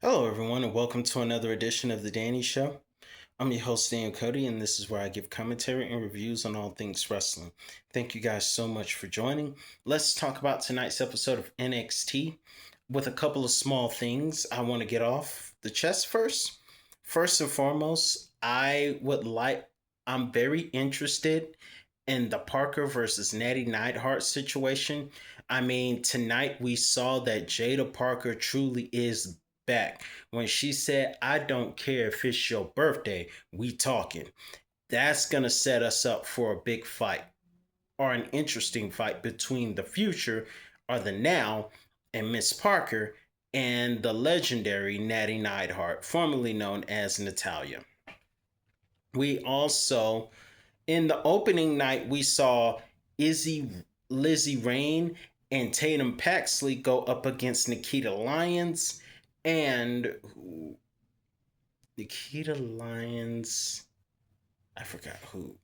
Hello, everyone, and welcome to another edition of The Danny Show. I'm your host, Dan Cody, and this is where I give commentary and reviews on all things wrestling. Thank you guys so much for joining. Let's talk about tonight's episode of NXT with a couple of small things I want to get off the chest first. First and foremost, I'm very interested in the Parker versus Natty Neidhart situation. I mean, tonight we saw that Jada Parker truly is back. When she said, "I don't care if it's your birthday, we talking." That's going to set us up for a big fight or an interesting fight between the future or the now and Miss Parker and the legendary Natty Neidhart, formerly known as Natalia. We also, in the opening night, we saw Izzy Lizzie Rain and Tatum Paxley go up against Nikita Lyons and Nikita Lyons. I forgot who.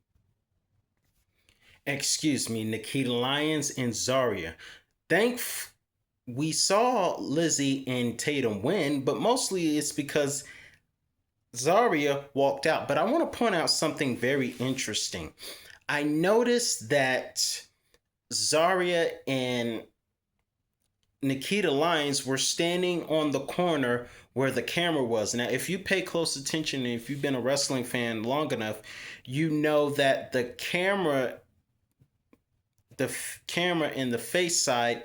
Excuse me, Nikita Lyons and Zarya. Thank we saw Lizzie and Tatum win, but mostly it's because Zarya walked out. But I want to point out something very interesting. I noticed that Zarya and Nikita Lyons were standing on the corner where the camera was. Now, if you pay close attention and if you've been a wrestling fan long enough, you know that the camera in the face side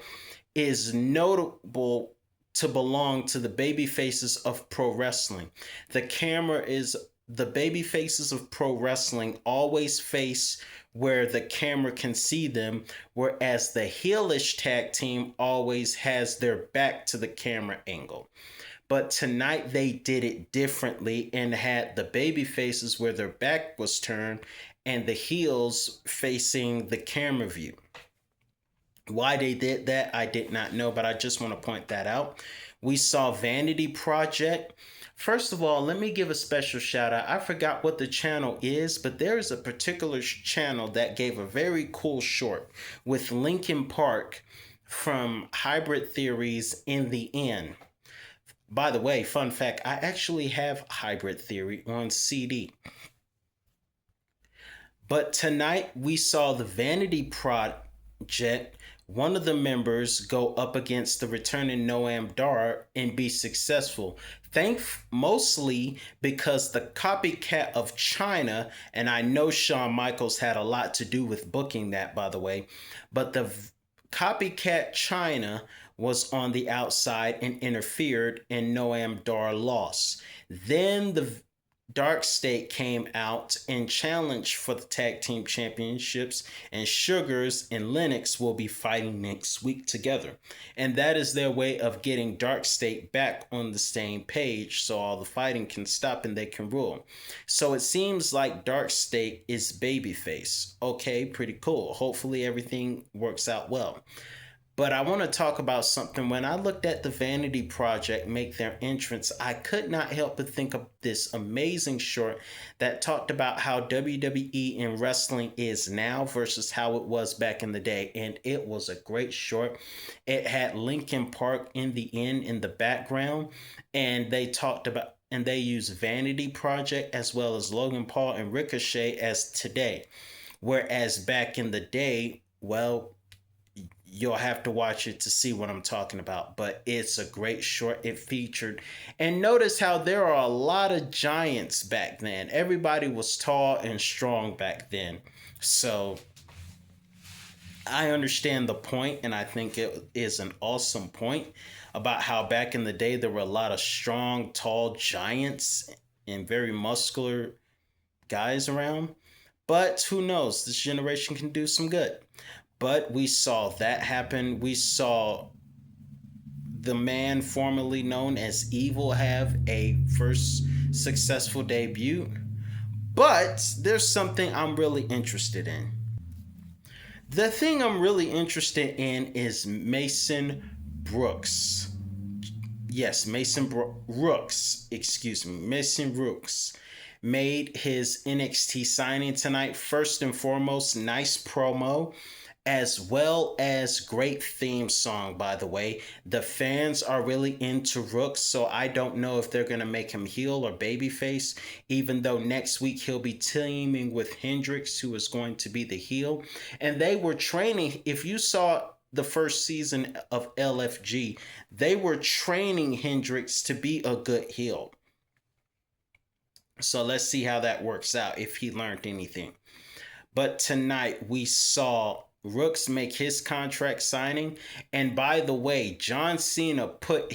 is notable to belong to the baby faces of pro wrestling. The baby faces of pro wrestling always face where the camera can see them, whereas the heelish tag team always has their back to the camera angle. But tonight they did it differently and had the baby faces where their back was turned and the heels facing the camera view. Why they did that, I did not know, but I just want to point that out. We saw Vanity Project. First of all, let me give a special shout out. I forgot what the channel is, but there is a particular channel that gave a very cool short with Linkin Park from Hybrid Theories in the End. By the way, fun fact, I actually have Hybrid Theory on CD. But tonight we saw the Vanity Project, one of the members, go up against the returning Noam Dar and be successful. Mostly because the copycat of China, and I know Shawn Michaels had a lot to do with booking that, by the way, but the copycat China was on the outside and interfered, and Noam Dar lost. Then the Dark State came out and challenged for the tag team championships, and Sugars and Lennox will be fighting next week together. And that is their way of getting Dark State back on the same page so all the fighting can stop and they can rule. So it seems like Dark State is babyface. Okay, pretty cool. Hopefully everything works out well. But I want to talk about something. When I looked at the Vanity Project make their entrance, I could not help but think of this amazing short that talked about how WWE and wrestling is now versus how it was back in the day. And it was a great short. It had Linkin Park in the end in the background. And they used Vanity Project as well as Logan Paul and Ricochet as today. Whereas back in the day, well, you'll have to watch it to see what I'm talking about, but it's a great short. It featured, and notice how there are a lot of giants back then. Everybody was tall and strong back then. So I understand the point, and I think it is an awesome point about how back in the day there were a lot of strong, tall giants and very muscular guys around. But who knows? This generation can do some good. But we saw that happen. We saw the man formerly known as Evil have a first successful debut. But there's something I'm really interested in. The thing I'm really interested in is Mason Brooks. Yes, Rooks. Excuse me. Mason Rooks made his NXT signing tonight. First and foremost, nice promo. as well as great theme song. By the way, the fans are really into Rooks, so I don't know if they're gonna make him heel or babyface, even though next week he'll be teaming with Hendrix, who is going to be the heel. And they were training, if you saw the first season of LFG, they were training Hendrix to be a good heel. So let's see how that works out, if he learned anything. But tonight we saw Rooks make his contract signing. And by the way, John Cena put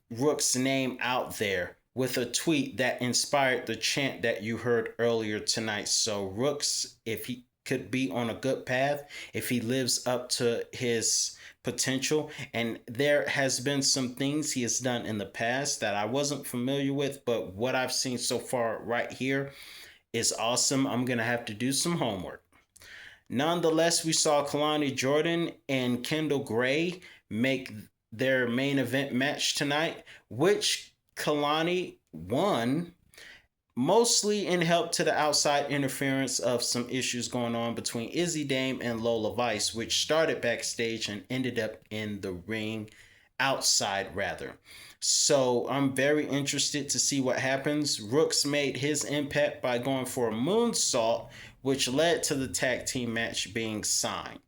Rooks' name out there with a tweet that inspired the chant that you heard earlier tonight. So Rooks, if he could be on a good path, if he lives up to his potential, and there has been some things he has done in the past that I wasn't familiar with, but what I've seen so far right here is awesome. I'm gonna have to do some homework. Nonetheless, we saw Kalani Jordan and Kendall Gray make their main event match tonight, which Kalani won, mostly in help to the outside interference of some issues going on between Izzy Dame and Lola Vice, which started backstage and ended up in the ring, outside rather. So I'm very interested to see what happens. Rooks made his impact by going for a moonsault, which led to the tag team match being signed.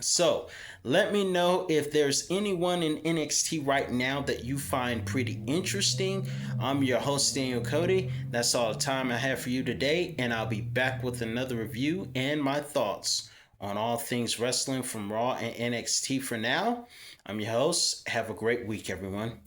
So let me know if there's anyone in NXT right now that you find pretty interesting. I'm your host, Daniel Cody. That's all the time I have for you today, and I'll be back with another review and my thoughts on all things wrestling from Raw and NXT. For now, I'm your host. Have a great week, everyone.